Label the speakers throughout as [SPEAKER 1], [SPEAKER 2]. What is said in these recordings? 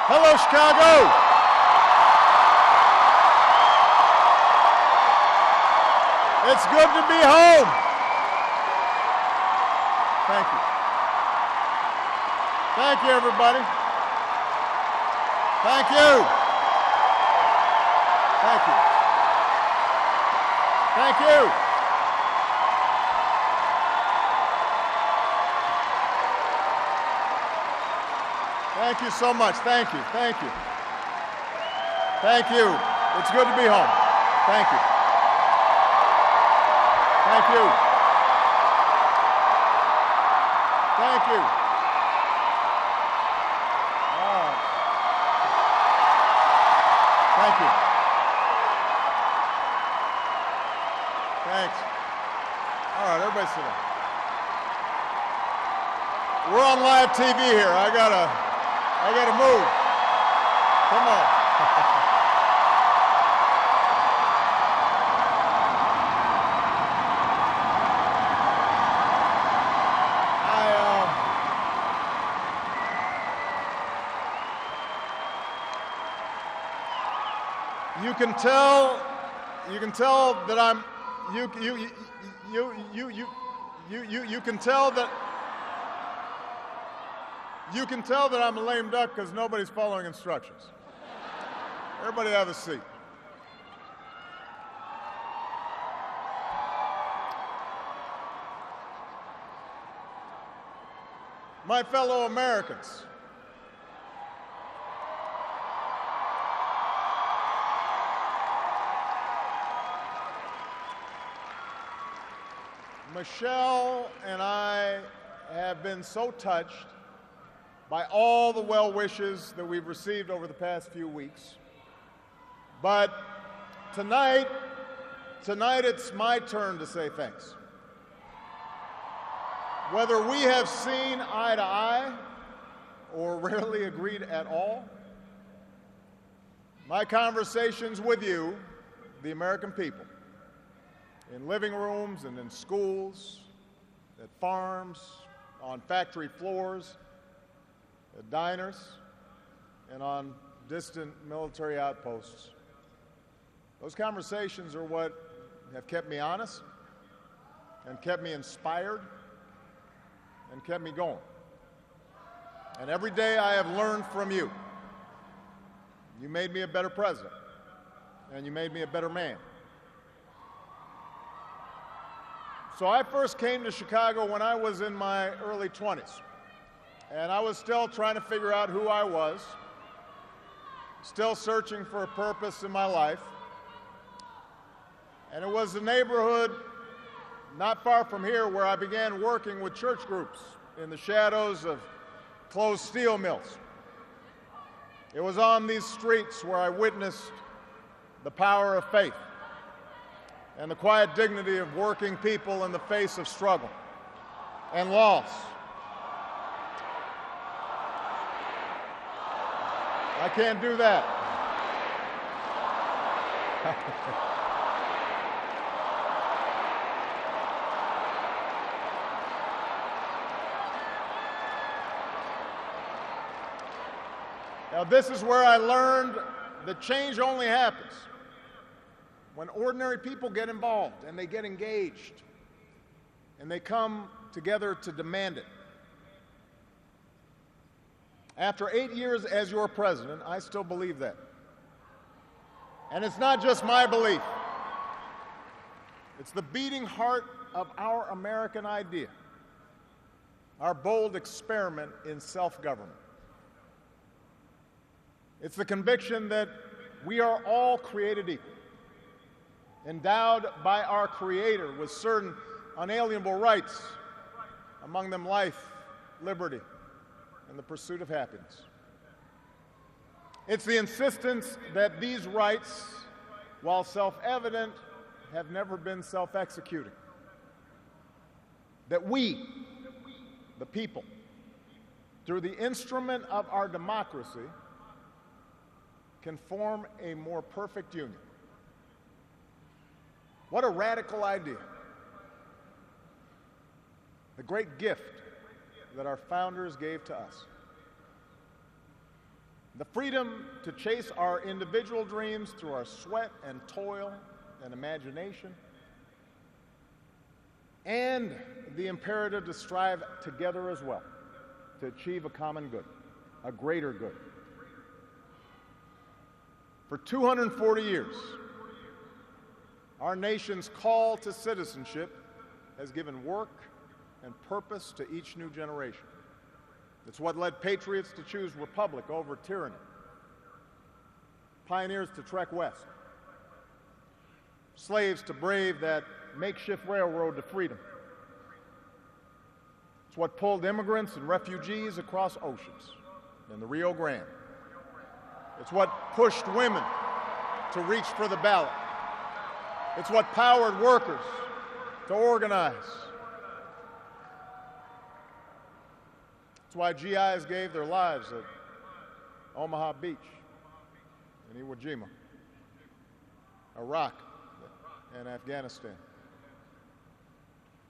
[SPEAKER 1] Hello, Chicago. It's good to be home. Thank you. Thank you, everybody. Thank you. Thank you. Thank you. Thank you so much. Thank you. Thank you. Thank you. It's good to be home. Thank you. Thank you. Thank you. Thank you. Thanks. All right, everybody sit down. We're on live TV here. I gotta move. Come on. You can tell that I'm you can tell that I'm a lame duck because nobody's following instructions. Everybody have a seat. My fellow Americans, Michelle and I have been so touched by all the well wishes that we've received over the past few weeks. But tonight it's my turn to say thanks. Whether we have seen eye to eye or rarely agreed at all, my conversations with you, the American people, in living rooms and in schools, at farms, on factory floors, at diners, and on distant military outposts. Those conversations are what have kept me honest and kept me inspired and kept me going. And every day I have learned from you. You made me a better president, and you made me a better man. So I first came to Chicago when I was in my early 20s, and I was still trying to figure out who I was, still searching for a purpose in my life. And it was the neighborhood not far from here where I began working with church groups in the shadows of closed steel mills. It was on these streets where I witnessed the power of faith and the quiet dignity of working people in the face of struggle and loss. I can't do that. Now, this is where I learned that change only happens when ordinary people get involved and they get engaged and they come together to demand it. After 8 years as your president, I still believe that. And it's not just my belief. It's the beating heart of our American idea, our bold experiment in self-government. It's the conviction that we are all created equal, endowed by our Creator with certain unalienable rights, among them life, liberty, and the pursuit of happiness. It's the insistence that these rights, while self-evident, have never been self-executing. That we, the people, through the instrument of our democracy, can form a more perfect union. What a radical idea. The great gift that our founders gave to us. the freedom to chase our individual dreams through our sweat and toil and imagination, and the imperative to strive together as well to achieve a common good, a greater good. For 240 years, our nation's call to citizenship has given work and purpose to each new generation. It's what led patriots to choose republic over tyranny, pioneers to trek west, slaves to brave that makeshift railroad to freedom. It's what pulled immigrants and refugees across oceans in the Rio Grande. It's what pushed women to reach for the ballot. It's what powered workers to organize. It's why GIs gave their lives at Omaha Beach and Iwo Jima, Iraq, and Afghanistan.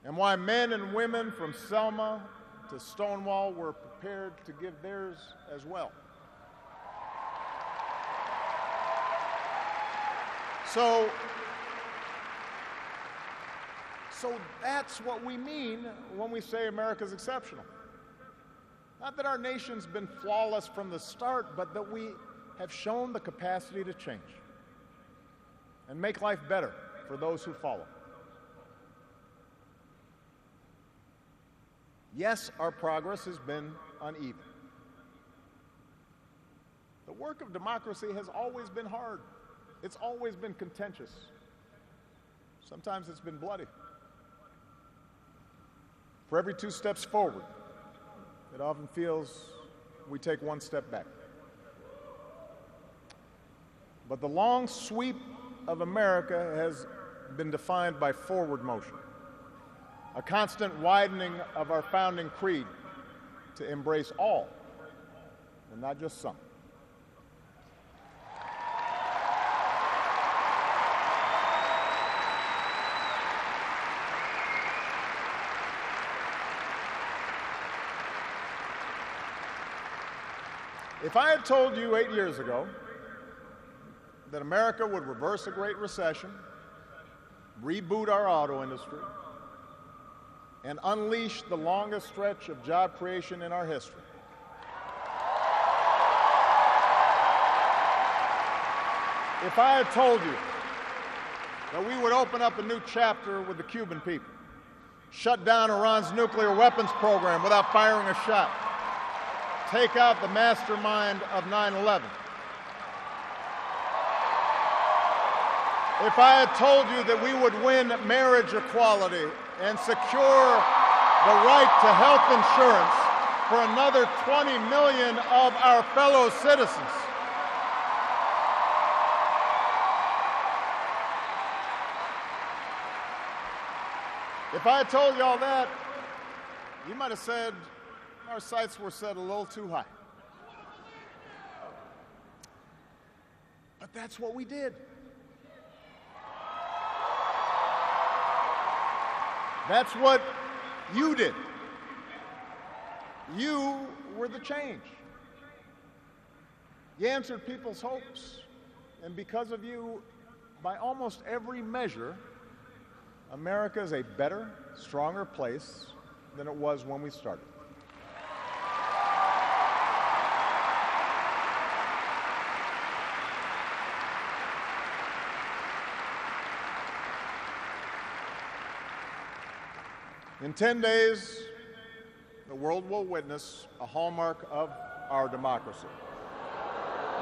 [SPEAKER 1] And why men and women from Selma to Stonewall were prepared to give theirs as well. So that's what we mean when we say America's exceptional. Not that our nation's been flawless from the start, but that we have shown the capacity to change and make life better for those who follow. Yes, our progress has been uneven. The work of democracy has always been hard. It's always been contentious. Sometimes it's been bloody. For every 2 steps forward, it often feels we take 1 step back. But the long sweep of America has been defined by forward motion, a constant widening of our founding creed to embrace all, and not just some. If I had told you 8 years ago that America would reverse a Great Recession, reboot our auto industry, and unleash the longest stretch of job creation in our history, if I had told you that we would open up a new chapter with the Cuban people, shut down Iran's nuclear weapons program without firing a shot, take out the mastermind of 9/11. If I had told you that we would win marriage equality and secure the right to health insurance for another 20 million of our fellow citizens, if I had told you all that, you might have said, our sights were set a little too high. But that's what we did. That's what you did. You were the change. You answered people's hopes, and because of you, by almost every measure, America is a better, stronger place than it was when we started. In 10 days, the world will witness a hallmark of our democracy.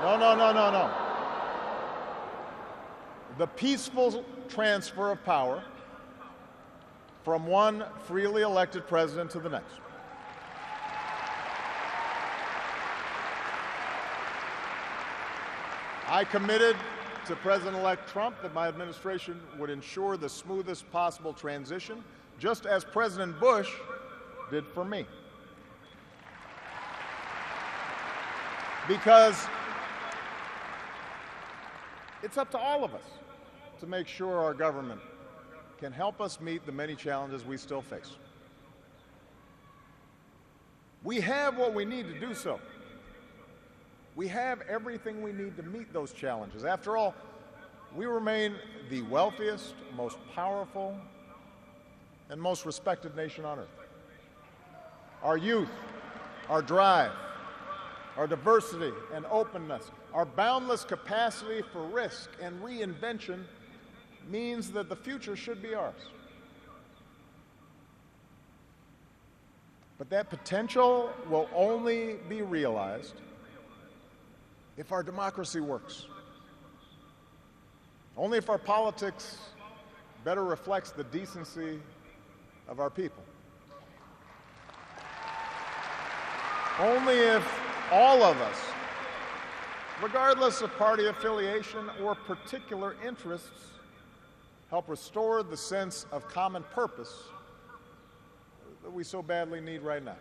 [SPEAKER 1] No. The peaceful transfer of power from one freely elected president to the next. I committed to President-elect Trump that my administration would ensure the smoothest possible transition, just as President Bush did for me. Because it's up to all of us to make sure our government can help us meet the many challenges we still face. We have what we need to do so. We have everything we need to meet those challenges. After all, we remain the wealthiest, most powerful, and most respected nation on earth. Our youth, our drive, our diversity and openness, our boundless capacity for risk and reinvention means that the future should be ours. But that potential will only be realized if our democracy works. Only if our politics better reflects the decency of our people. Only if all of us, regardless of party affiliation or particular interests, help restore the sense of common purpose that we so badly need right now.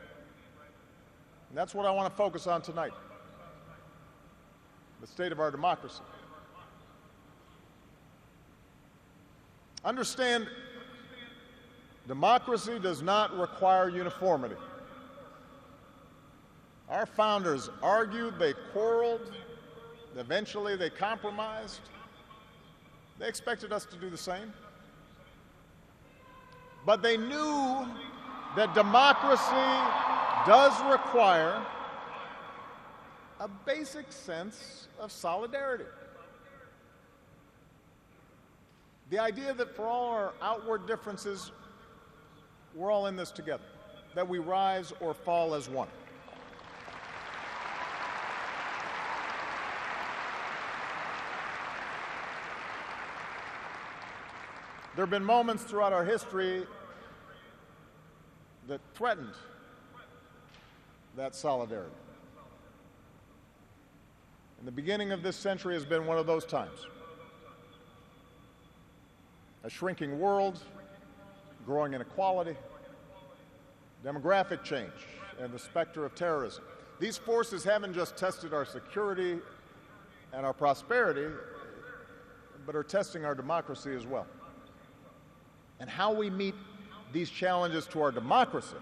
[SPEAKER 1] And that's what I want to focus on tonight: the state of our democracy. Understand, democracy does not require uniformity. Our founders argued, they quarreled, eventually they compromised. They expected us to do the same. But they knew that democracy does require a basic sense of solidarity. The idea that for all our outward differences, we're all in this together, that we rise or fall as one. There have been moments throughout our history that threatened that solidarity. And the beginning of this century has been one of those times. A shrinking world, growing inequality, demographic change, and the specter of terrorism. These forces haven't just tested our security and our prosperity, but are testing our democracy as well. And how we meet these challenges to our democracy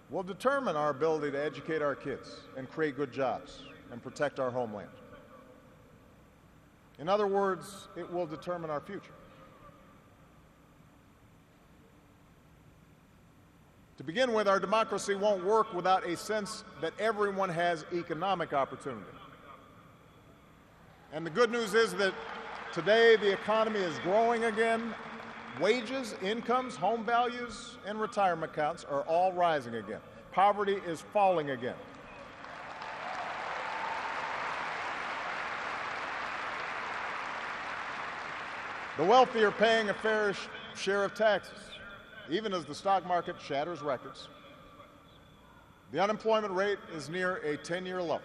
[SPEAKER 1] will determine our ability to educate our kids and create good jobs and protect our homeland. In other words, it will determine our future. To begin with, our democracy won't work without a sense that everyone has economic opportunity. And the good news is that today the economy is growing again. Wages, incomes, home values, and retirement accounts are all rising again. Poverty is falling again. The wealthy are paying a fair share of taxes, even as the stock market shatters records. The unemployment rate is near a 10-year low.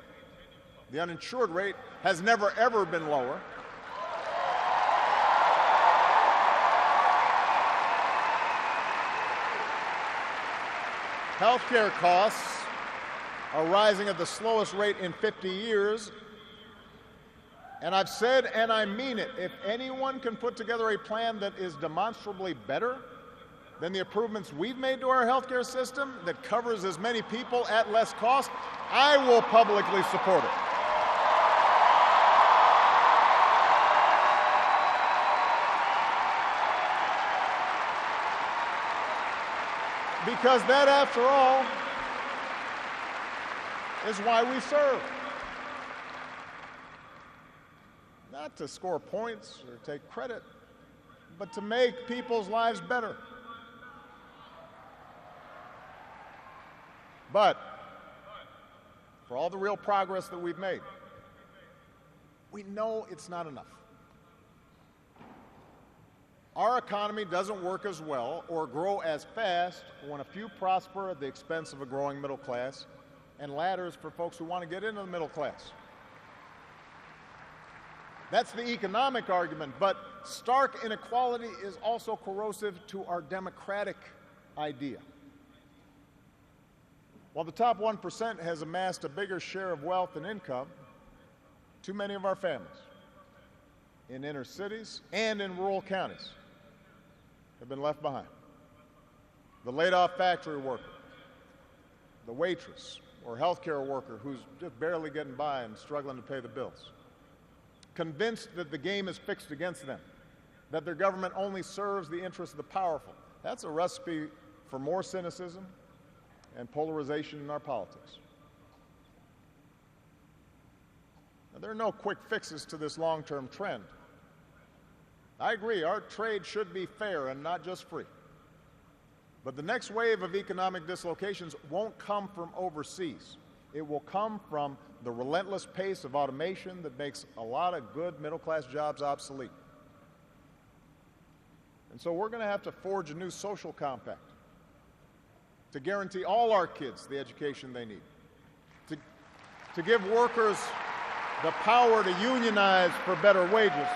[SPEAKER 1] The uninsured rate has never, ever been lower. Healthcare costs are rising at the slowest rate in 50 years. And I've said, and I mean it, if anyone can put together a plan that is demonstrably better than the improvements we've made to our healthcare system, that covers as many people at less cost, I will publicly support it. Because that, after all, is why we serve. Not to score points or take credit, but to make people's lives better. But for all the real progress that we've made, we know it's not enough. Our economy doesn't work as well or grow as fast when a few prosper at the expense of a growing middle class and ladders for folks who want to get into the middle class. That's the economic argument, but stark inequality is also corrosive to our democratic idea. While the top 1% has amassed a bigger share of wealth and income, too many of our families in inner cities and in rural counties have been left behind. The laid-off factory worker, the waitress, or healthcare worker who's just barely getting by and struggling to pay the bills. Convinced that the game is fixed against them, that their government only serves the interests of the powerful. That's a recipe for more cynicism and polarization in our politics. Now, there are no quick fixes to this long-term trend. I agree, our trade should be fair and not just free. But the next wave of economic dislocations won't come from overseas. It will come from the relentless pace of automation that makes a lot of good middle-class jobs obsolete. And so we're going to have to forge a new social compact to guarantee all our kids the education they need, to give workers the power to unionize for better wages,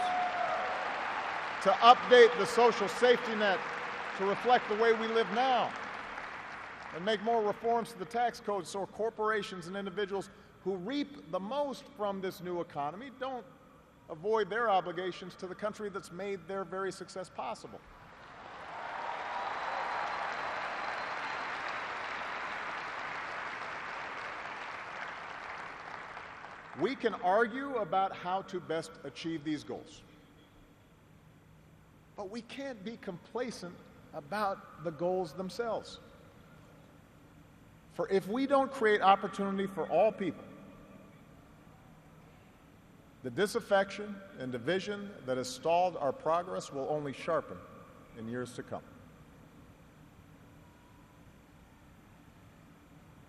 [SPEAKER 1] to update the social safety net to reflect the way we live now, and make more reforms to the tax code so corporations and individuals who reap the most from this new economy don't avoid their obligations to the country that's made their very success possible. We can argue about how to best achieve these goals, but we can't be complacent about the goals themselves. For if we don't create opportunity for all people, the disaffection and division that has stalled our progress will only sharpen in years to come.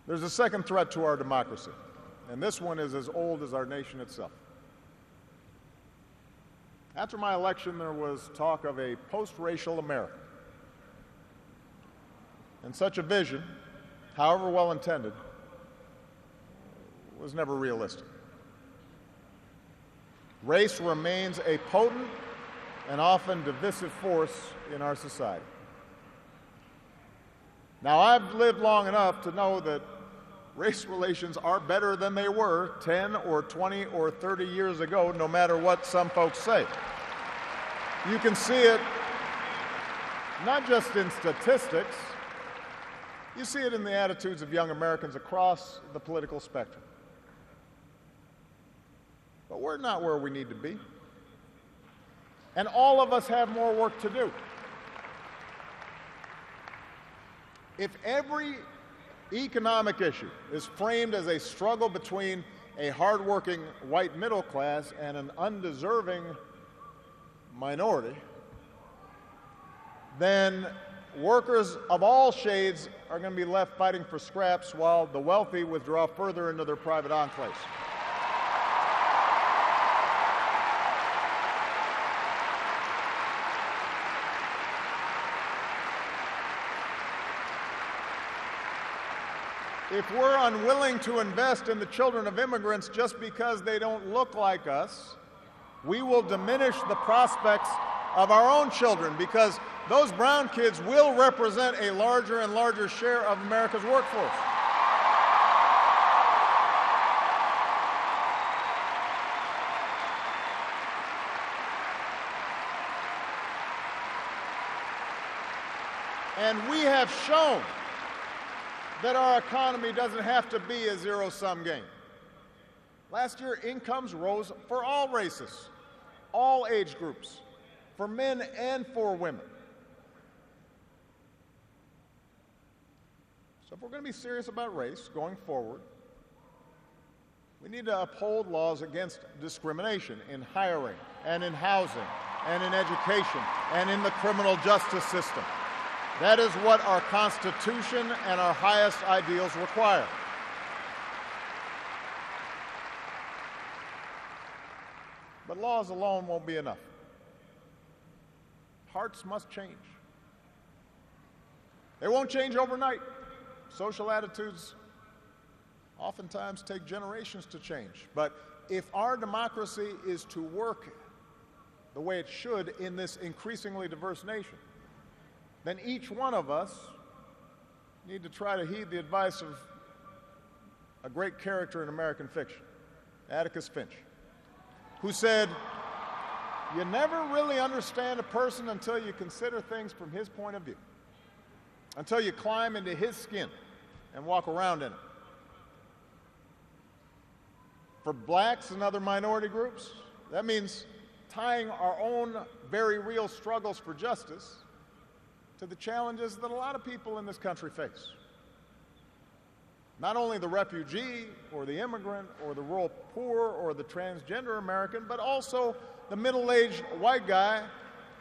[SPEAKER 1] There's a second threat to our democracy, and this one is as old as our nation itself. After my election, there was talk of a post-racial America. And such a vision, however well intended, was never realistic. Race remains a potent and often divisive force in our society. Now, I've lived long enough to know that race relations are better than they were 10 or 20 or 30 years ago, no matter what some folks say. You can see it not just in statistics, you see it in the attitudes of young Americans across the political spectrum. But we're not where we need to be. And all of us have more work to do. If every economic issue is framed as a struggle between a hardworking white middle class and an undeserving minority, then workers of all shades are going to be left fighting for scraps while the wealthy withdraw further into their private enclaves. If we're unwilling to invest in the children of immigrants just because they don't look like us, we will diminish the prospects of our own children, because those brown kids will represent a larger and larger share of America's workforce. And we have shown that our economy doesn't have to be a zero-sum game. Last year, incomes rose for all races, all age groups, for men and for women. So if we're going to be serious about race going forward, we need to uphold laws against discrimination in hiring and in housing and in education and in the criminal justice system. That is what our Constitution and our highest ideals require. But laws alone won't be enough. Hearts must change. They won't change overnight. Social attitudes oftentimes take generations to change. But if our democracy is to work the way it should in this increasingly diverse nation, then each one of us need to try to heed the advice of a great character in American fiction, Atticus Finch, who said, "You never really understand a person until you consider things from his point of view, until you climb into his skin and walk around in it. for blacks and other minority groups, that means tying our own very real struggles for justice to the challenges that a lot of people in this country face. Not only the refugee or the immigrant or the rural poor or the transgender American, but also the middle-aged white guy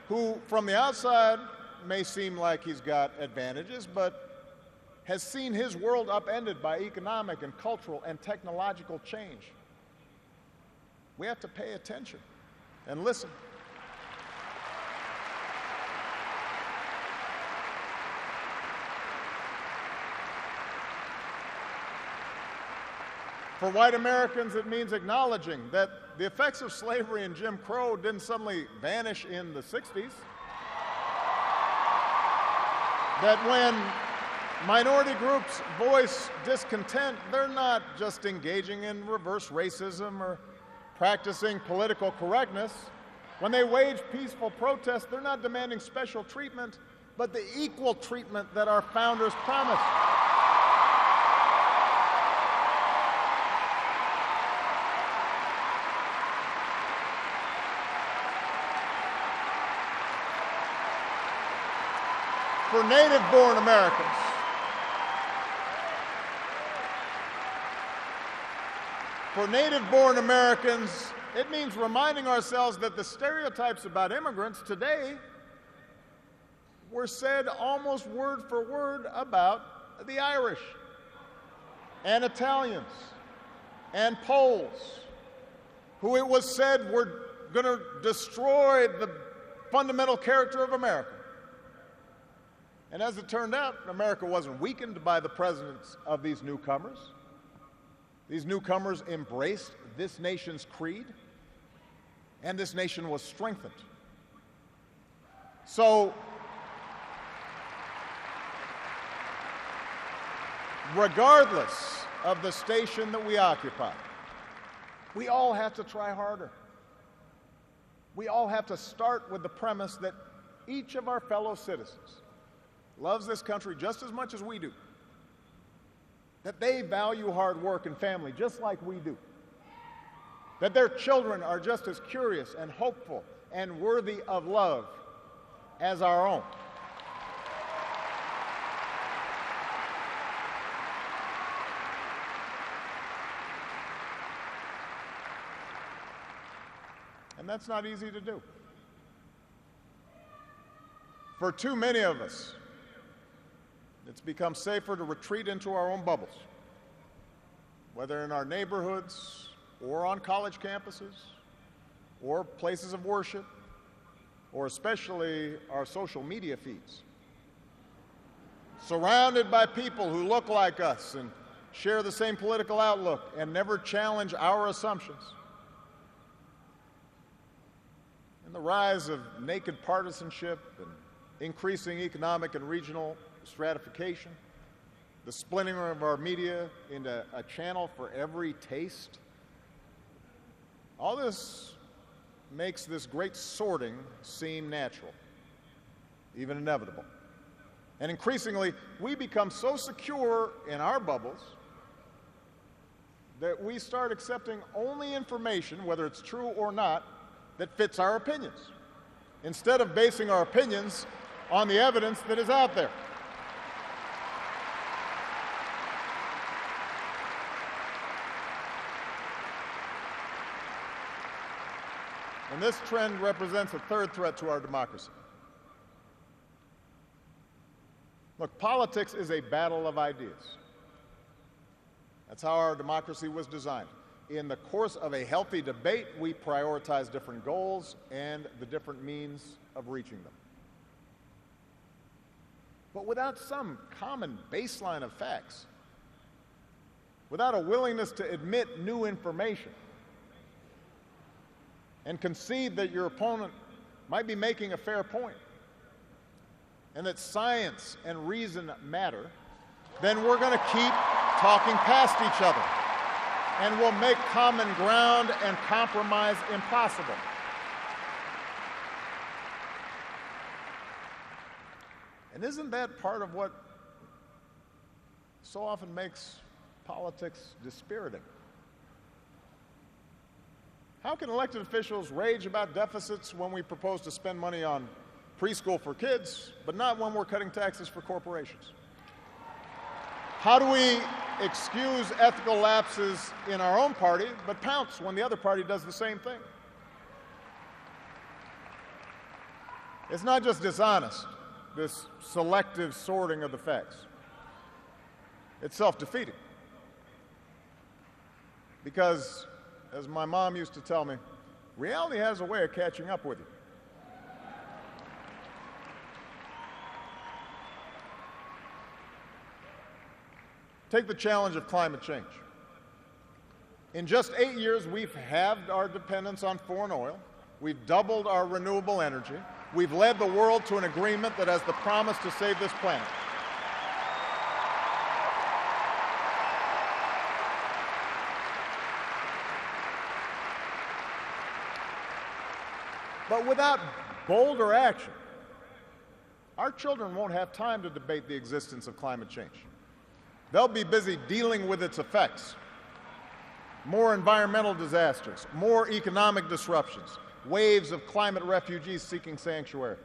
[SPEAKER 1] who, from the outside, may seem like he's got advantages, but has seen his world upended by economic and cultural and technological change. We have to pay attention and listen. For white Americans, it means acknowledging that the effects of slavery and Jim Crow didn't suddenly vanish in the 60s. That when minority groups voice discontent, they're not just engaging in reverse racism or practicing political correctness. When they wage peaceful protest, they're not demanding special treatment, but the equal treatment that our founders promised. For native-born Americans, it means reminding ourselves that the stereotypes about immigrants today were said almost word for word about the Irish and Italians and Poles, who it was said were going to destroy the fundamental character of America. And as it turned out, America wasn't weakened by the presence of these newcomers. These newcomers embraced this nation's creed, and this nation was strengthened. So, regardless of the station that we occupy, we all have to try harder. We all have to start with the premise that each of our fellow citizens loves this country just as much as we do, that they value hard work and family just like we do, that their children are just as curious and hopeful and worthy of love as our own. And that's not easy to do. For too many of us, it's become safer to retreat into our own bubbles, whether in our neighborhoods or on college campuses or places of worship, or especially our social media feeds. Surrounded by people who look like us and share the same political outlook and never challenge our assumptions. And the rise of naked partisanship and increasing economic and regional stratification, the splintering of our media into a channel for every taste, all this makes this great sorting seem natural, even inevitable. And increasingly, we become so secure in our bubbles that we start accepting only information, whether it's true or not, that fits our opinions, instead of basing our opinions on the evidence that is out there. And this trend represents a third threat to our democracy. Look, politics is a battle of ideas. That's how our democracy was designed. In the course of a healthy debate, we prioritize different goals and the different means of reaching them. But without some common baseline of facts, without a willingness to admit new information and concede that your opponent might be making a fair point, and that science and reason matter, then we're going to keep talking past each other, and we'll make common ground and compromise impossible. And isn't that part of what so often makes politics dispiriting? How can elected officials rage about deficits when we propose to spend money on preschool for kids, but not when we're cutting taxes for corporations? How do we excuse ethical lapses in our own party, but pounce when the other party does the same thing? It's not just dishonest, this selective sorting of the facts. It's self-defeating. Because, as my mom used to tell me, reality has a way of catching up with you. Take the challenge of climate change. In just 8 years, we've halved our dependence on foreign oil. We've doubled our renewable energy. We've led the world to an agreement that has the promise to save this planet. But without bolder action, our children won't have time to debate the existence of climate change. They'll be busy dealing with its effects. More environmental disasters, more economic disruptions, waves of climate refugees seeking sanctuary.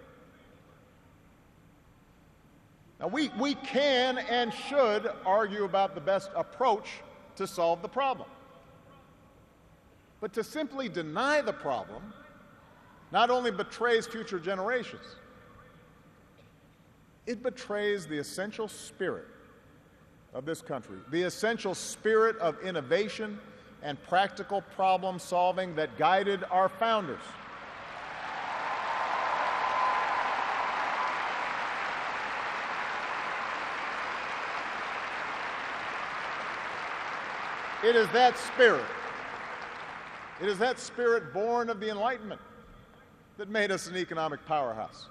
[SPEAKER 1] Now, we can and should argue about the best approach to solve the problem. But to simply deny the problem not only betrays future generations, it betrays the essential spirit of this country, the essential spirit of innovation and practical problem solving that guided our founders. It is that spirit born of the Enlightenment that made us an economic powerhouse.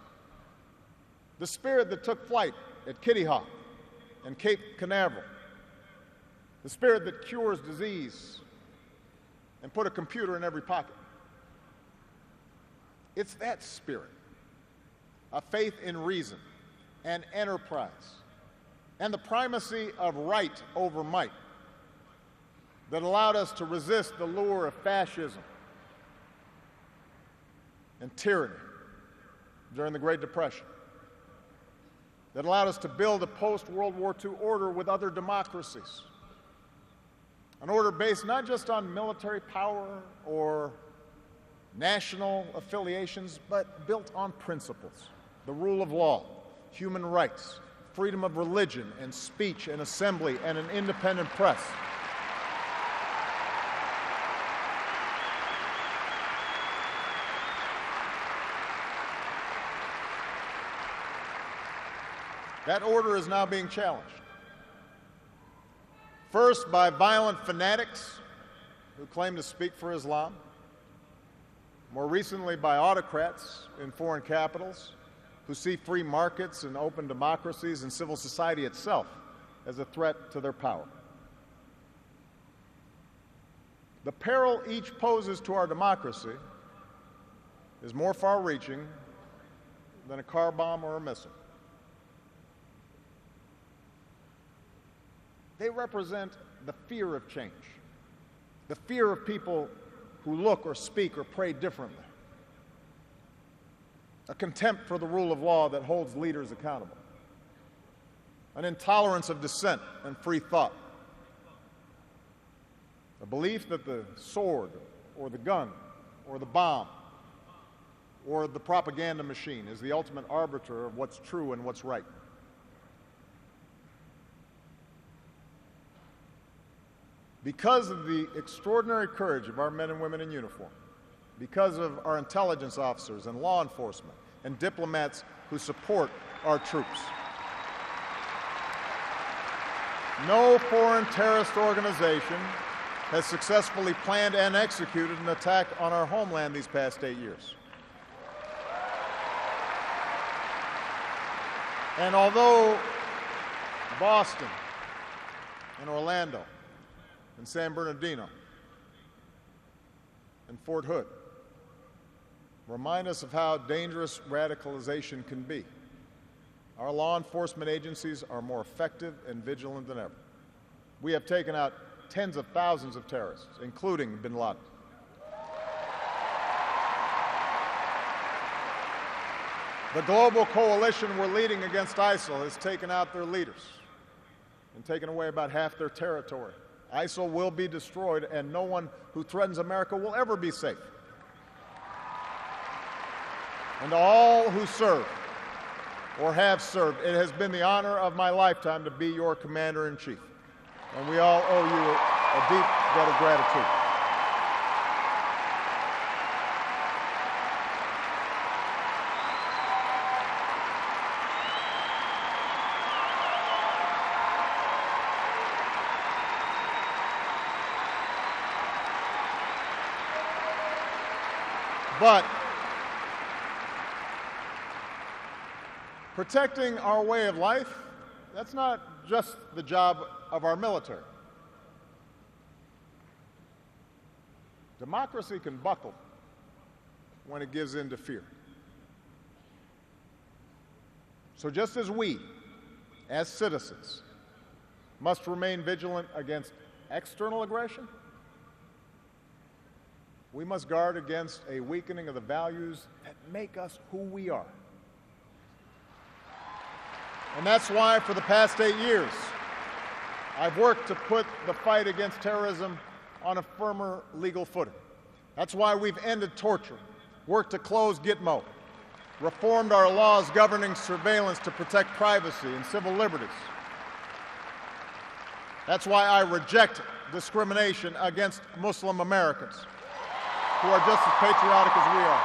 [SPEAKER 1] The spirit that took flight at Kitty Hawk and Cape Canaveral. The spirit that cures disease and put a computer in every pocket. It's that spirit, a faith in reason and enterprise, and the primacy of right over might that allowed us to resist the lure of fascism and tyranny during the Great Depression, that allowed us to build a post-World War II order with other democracies, an order based not just on military power or national affiliations, but built on principles: the rule of law, human rights, freedom of religion and speech and assembly, and an independent press. That order is now being challenged. First, by violent fanatics who claim to speak for Islam. More recently, by autocrats in foreign capitals who see free markets and open democracies and civil society itself as a threat to their power. The peril each poses to our democracy is more far-reaching than a car bomb or a missile. They represent the fear of change, the fear of people who look or speak or pray differently, a contempt for the rule of law that holds leaders accountable, an intolerance of dissent and free thought, a belief that the sword or the gun or the bomb or the propaganda machine is the ultimate arbiter of what's true and what's right. Because of the extraordinary courage of our men and women in uniform, because of our intelligence officers and law enforcement and diplomats who support our troops, no foreign terrorist organization has successfully planned and executed an attack on our homeland these past 8 years. And although Boston and Orlando and San Bernardino and Fort Hood remind us of how dangerous radicalization can be, our law enforcement agencies are more effective and vigilant than ever. We have taken out tens of thousands of terrorists, including bin Laden. The global coalition we're leading against ISIL has taken out their leaders and taken away about half their territory. ISIL will be destroyed, and no one who threatens America will ever be safe. And to all who serve or have served, it has been the honor of my lifetime to be your commander-in-chief. And we all owe you a deep debt of gratitude. But protecting our way of life, that's not just the job of our military. Democracy can buckle when it gives in to fear. So just as we, as citizens, must remain vigilant against external aggression, we must guard against a weakening of the values that make us who we are. And that's why for the past 8 years, I've worked to put the fight against terrorism on a firmer legal footing. That's why we've ended torture, worked to close Gitmo, reformed our laws governing surveillance to protect privacy and civil liberties. That's why I reject discrimination against Muslim Americans, who are just as patriotic as we are.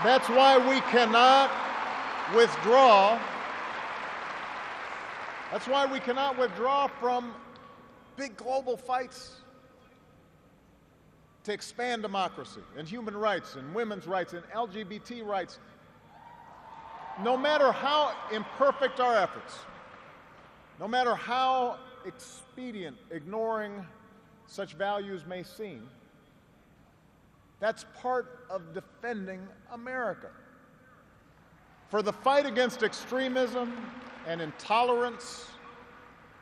[SPEAKER 1] That's why we cannot withdraw. That's why we cannot withdraw from big global fights to expand democracy and human rights and women's rights and LGBT rights. No matter how imperfect our efforts, no matter how expedient ignoring such values may seem, that's part of defending America. For the fight against extremism and intolerance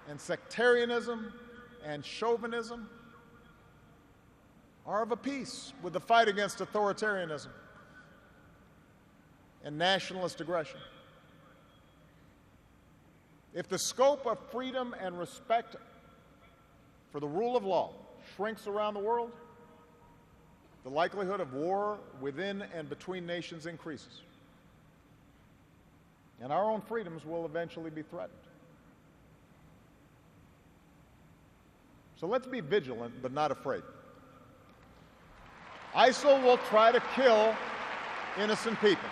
[SPEAKER 1] and sectarianism and chauvinism are of a piece with the fight against authoritarianism and nationalist aggression. If the scope of freedom and respect for the rule of law shrinks around the world, the likelihood of war within and between nations increases, and our own freedoms will eventually be threatened. So let's be vigilant but not afraid. ISIL will try to kill innocent people,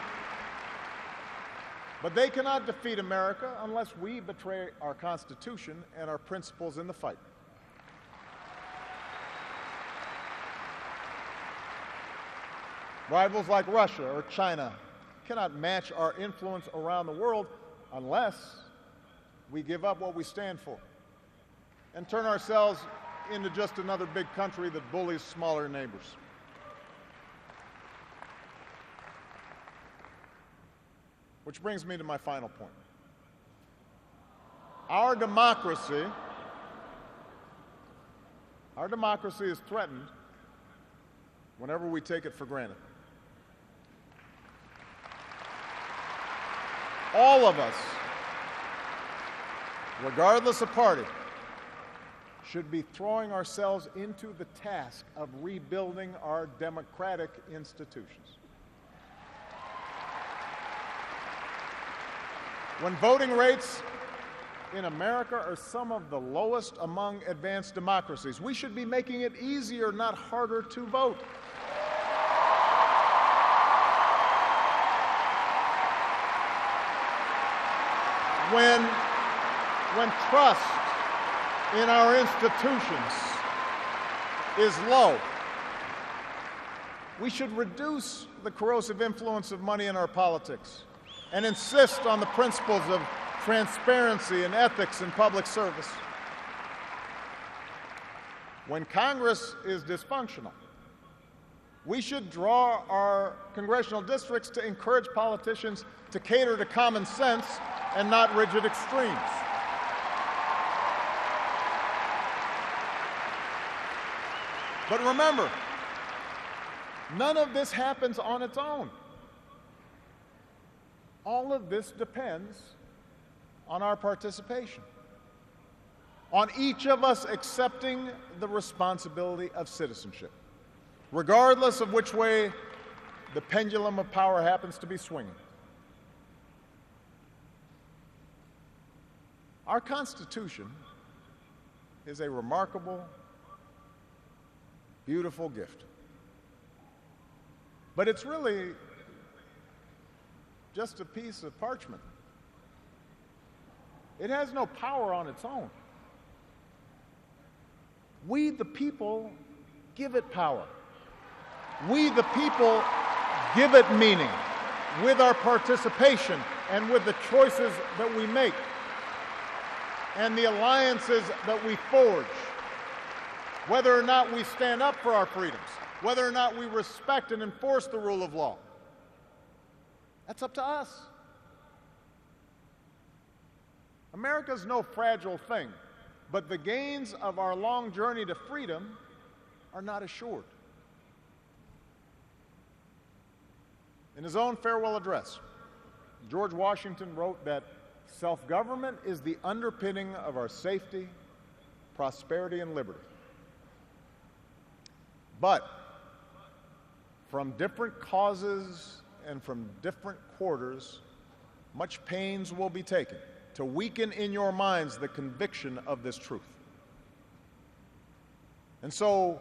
[SPEAKER 1] but they cannot defeat America unless we betray our Constitution and our principles in the fight. Rivals like Russia or China cannot match our influence around the world unless we give up what we stand for and turn ourselves into just another big country that bullies smaller neighbors. Which brings me to my final point. Our democracy is threatened whenever we take it for granted. All of us, regardless of party, should be throwing ourselves into the task of rebuilding our democratic institutions. When voting rates in America are some of the lowest among advanced democracies, we should be making it easier, not harder, to vote. When trust in our institutions is low, we should reduce the corrosive influence of money in our politics and insist on the principles of transparency and ethics in public service. When Congress is dysfunctional, We should draw our congressional districts to encourage politicians to cater to common sense and not rigid extremes. But remember, none of this happens on its own. All of this depends on our participation, on each of us accepting the responsibility of citizenship, regardless of which way the pendulum of power happens to be swinging. Our Constitution is a remarkable, beautiful gift. But it's really just a piece of parchment. It has no power on its own. We, the people, give it power. We, the people, give it meaning with our participation and with the choices that we make and the alliances that we forge, whether or not we stand up for our freedoms, whether or not we respect and enforce the rule of law. That's up to us. America's no fragile thing, but the gains of our long journey to freedom are not assured. In his own farewell address, George Washington wrote that self-government is the underpinning of our safety, prosperity, and liberty. But from different causes and from different quarters, much pains will be taken to weaken in your minds the conviction of this truth. And so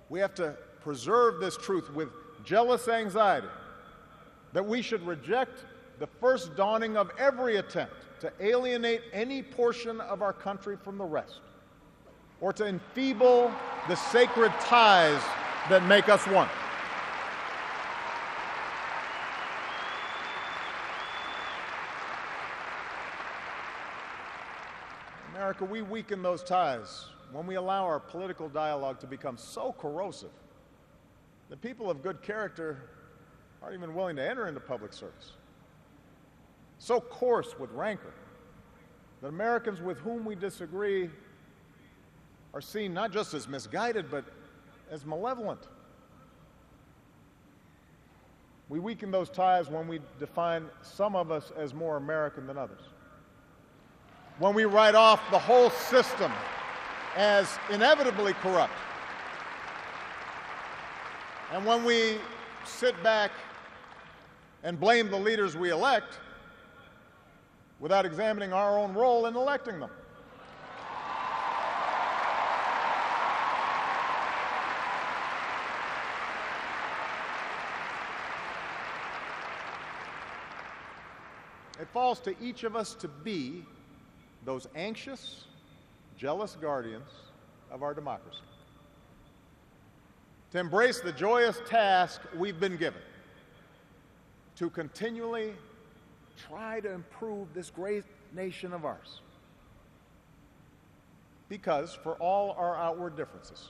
[SPEAKER 1] we have to preserve this truth with jealous anxiety that we should reject the first dawning of every attempt to alienate any portion of our country from the rest, or to enfeeble the sacred ties that make us one. America, we weaken those ties when we allow our political dialogue to become so corrosive that people of good character aren't even willing to enter into public service. So coarse with rancor that Americans with whom we disagree are seen not just as misguided, but as malevolent. We weaken those ties when we define some of us as more American than others, when we write off the whole system as inevitably corrupt, and when we sit back and blame the leaders we elect without examining our own role in electing them. It falls to each of us to be those anxious, jealous guardians of our democracy, to embrace the joyous task we've been given, to continually try to improve this great nation of ours. Because for all our outward differences,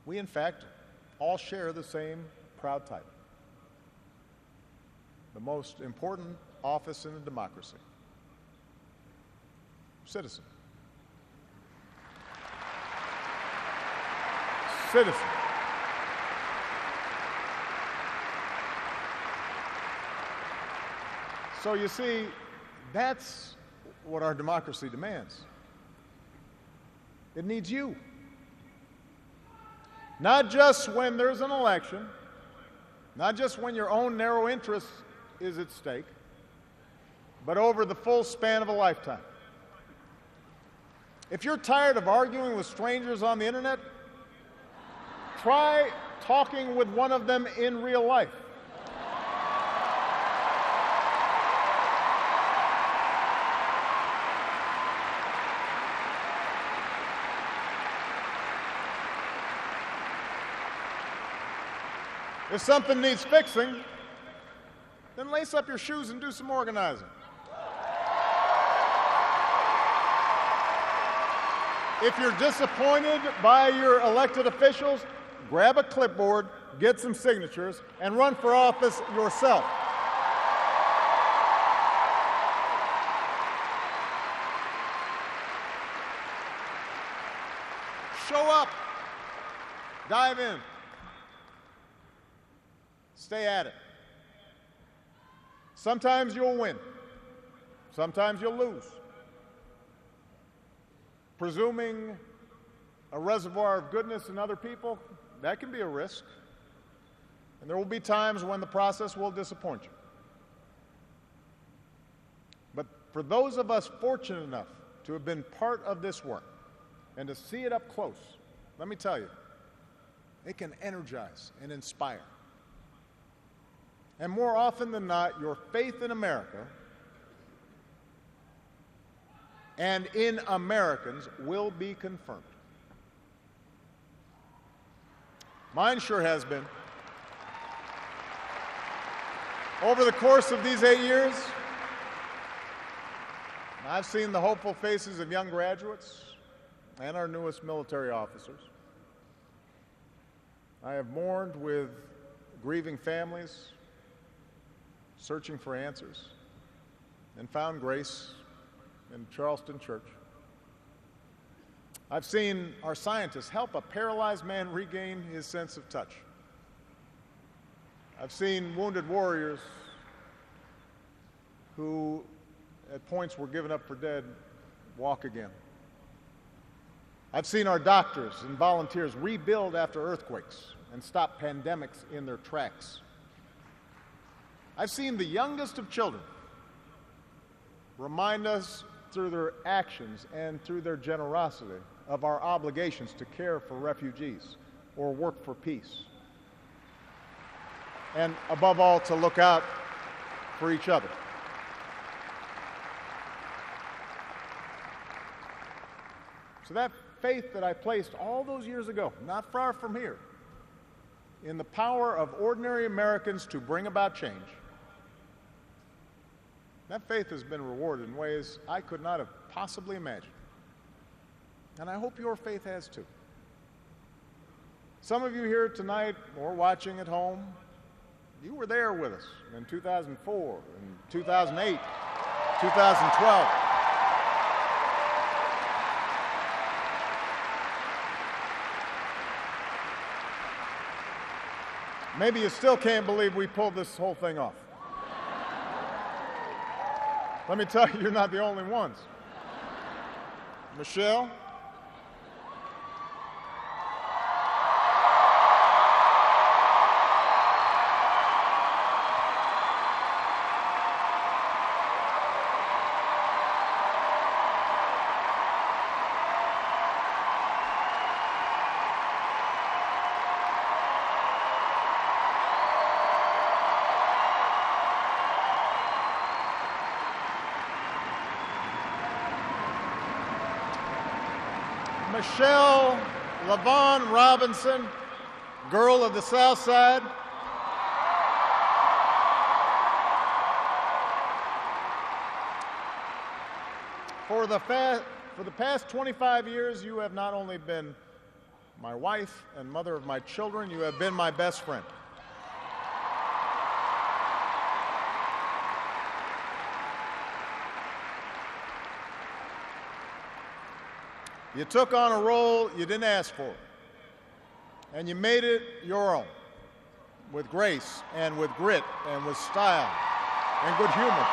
[SPEAKER 1] we in fact all share the same proud title, the most important office in a democracy: citizen. Citizen. So you see, that's what our democracy demands. It needs you. Not just when there's an election, not just when your own narrow interest is at stake, but over the full span of a lifetime. If you're tired of arguing with strangers on the internet, try talking with one of them in real life. If something needs fixing, then lace up your shoes and do some organizing. If you're disappointed by your elected officials, grab a clipboard, get some signatures, and run for office yourself. Show up. Dive in. Stay at it. Sometimes you'll win. Sometimes you'll lose. Presuming a reservoir of goodness in other people, that can be a risk. And there will be times when the process will disappoint you. But for those of us fortunate enough to have been part of this work and to see it up close, let me tell you, it can energize and inspire. And more often than not, your faith in America and in Americans will be confirmed. Mine sure has been. Over the course of these 8 years, I've seen the hopeful faces of young graduates and our newest military officers. I have mourned with grieving families, searching for answers, and found grace in Charleston Church. I've seen our scientists help a paralyzed man regain his sense of touch. I've seen wounded warriors who at points were given up for dead walk again. I've seen our doctors and volunteers rebuild after earthquakes and stop pandemics in their tracks. I've seen the youngest of children remind us through their actions and through their generosity of our obligations to care for refugees or work for peace. And above all, to look out for each other. So that faith that I placed all those years ago, not far from here, in the power of ordinary Americans to bring about change, that faith has been rewarded in ways I could not have possibly imagined. And I hope your faith has too. Some of you here tonight or watching at home, you were there with us in 2004, in 2008, 2012. Maybe you still can't believe we pulled this whole thing off. Let me tell you, you're not the only ones. Michelle, Michelle LaVaughn Robinson, girl of the South Side. For the past 25 years, you have not only been my wife and mother of my children, you have been my best friend. You took on a role you didn't ask for, and you made it your own, with grace and with grit and with style and good humor.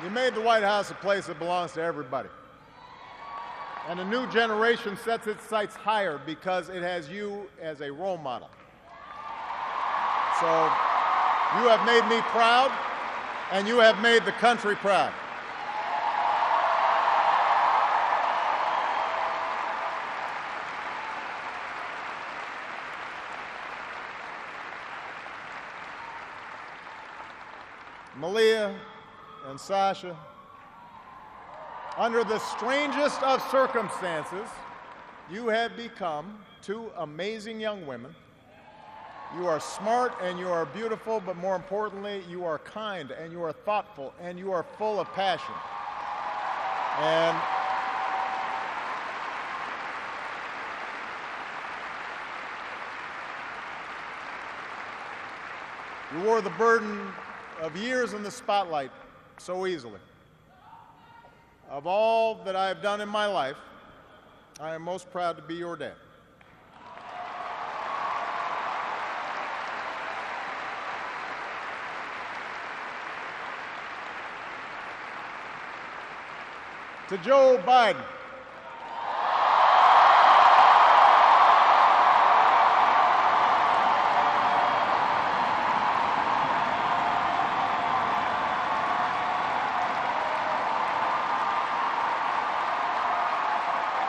[SPEAKER 1] You made the White House a place that belongs to everybody. And a new generation sets its sights higher because it has you as a role model. So you have made me proud, and you have made the country proud. Malia and Sasha, under the strangest of circumstances, you have become two amazing young women. You are smart and you are beautiful, but more importantly, you are kind and you are thoughtful and you are full of passion. And you wore the burden of years in the spotlight so easily. Of all that I have done in my life, I am most proud to be your dad. To Joe Biden,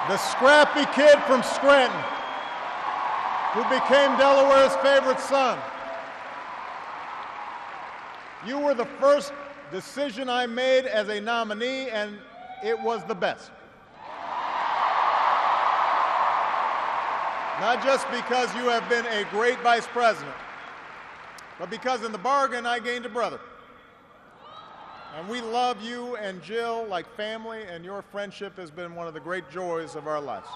[SPEAKER 1] the scrappy kid from Scranton who became Delaware's favorite son. You were the first decision I made as a nominee, and it was the best. Not just because you have been a great vice president, but because in the bargain I gained a brother. And we love you and Jill like family, and your friendship has been one of the great joys of our lives.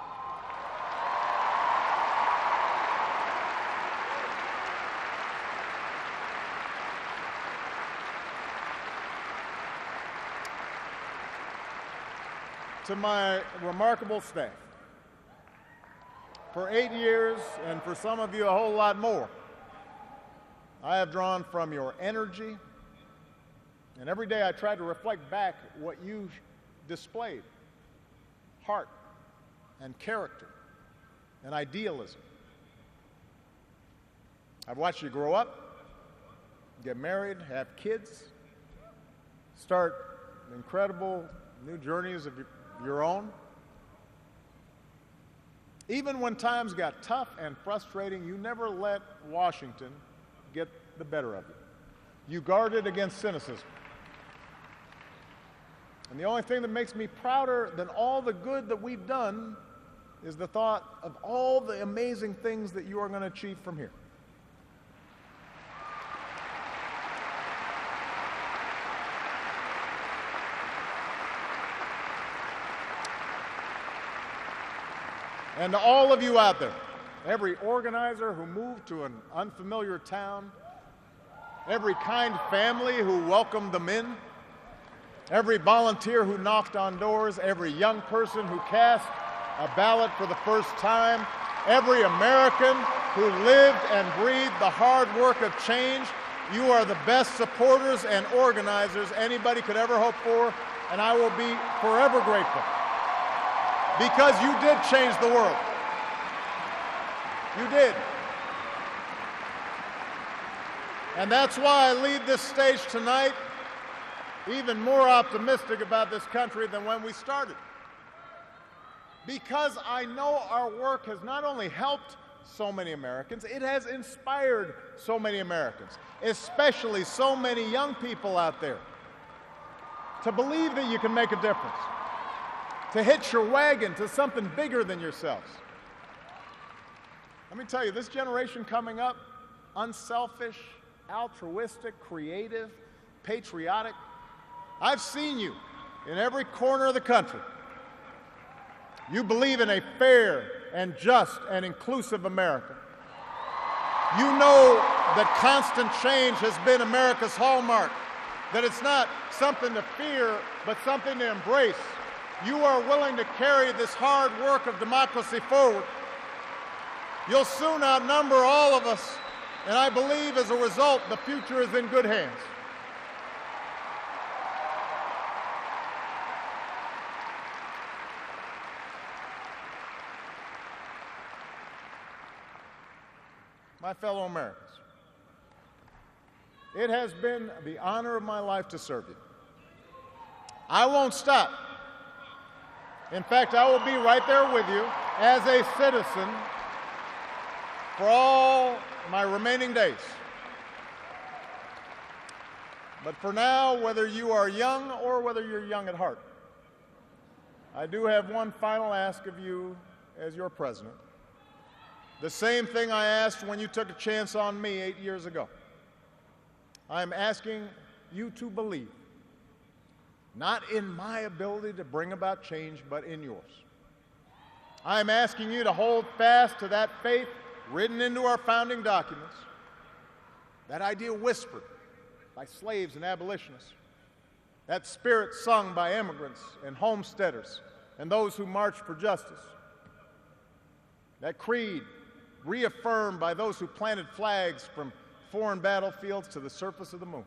[SPEAKER 1] To my remarkable staff, for 8 years, and for some of you a whole lot more, I have drawn from your energy, and every day I try to reflect back what you displayed: heart and character and idealism. I've watched you grow up, get married, have kids, start incredible new journeys of your own. Even when times got tough and frustrating, you never let Washington get the better of you. You guarded against cynicism. And the only thing that makes me prouder than all the good that we've done is the thought of all the amazing things that you are going to achieve from here. And to all of you out there, every organizer who moved to an unfamiliar town, every kind family who welcomed them in, every volunteer who knocked on doors, every young person who cast a ballot for the first time, every American who lived and breathed the hard work of change, you are the best supporters and organizers anybody could ever hope for, and I will be forever grateful. Because you did change the world. You did. And that's why I leave this stage tonight even more optimistic about this country than when we started. Because I know our work has not only helped so many Americans, it has inspired so many Americans, especially so many young people out there, to believe that you can make a difference, to hitch your wagon to something bigger than yourselves. Let me tell you, this generation coming up, unselfish, altruistic, creative, patriotic, I've seen you in every corner of the country. You believe in a fair and just and inclusive America. You know that constant change has been America's hallmark, that it's not something to fear, but something to embrace. You are willing to carry this hard work of democracy forward. You'll soon outnumber all of us, and I believe as a result, the future is in good hands. My fellow Americans, it has been the honor of my life to serve you. I won't stop. In fact, I will be right there with you as a citizen for all my remaining days. But for now, whether you are young or whether you're young at heart, I do have one final ask of you as your president. The same thing I asked when you took a chance on me 8 years ago. I'm asking you to believe, not in my ability to bring about change, but in yours. I'm asking you to hold fast to that faith written into our founding documents, that idea whispered by slaves and abolitionists, that spirit sung by immigrants and homesteaders and those who marched for justice, that creed reaffirmed by those who planted flags from foreign battlefields to the surface of the moon,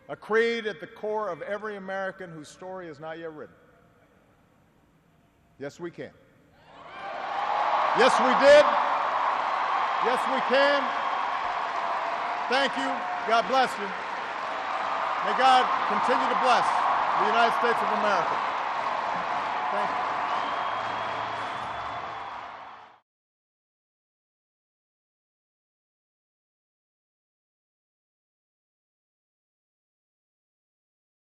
[SPEAKER 1] a creed at the core of every American whose story is not yet written. Yes, we can. Yes, we did. Yes, we can. Thank you. God bless you. May God continue to bless the United States of America. Thank you.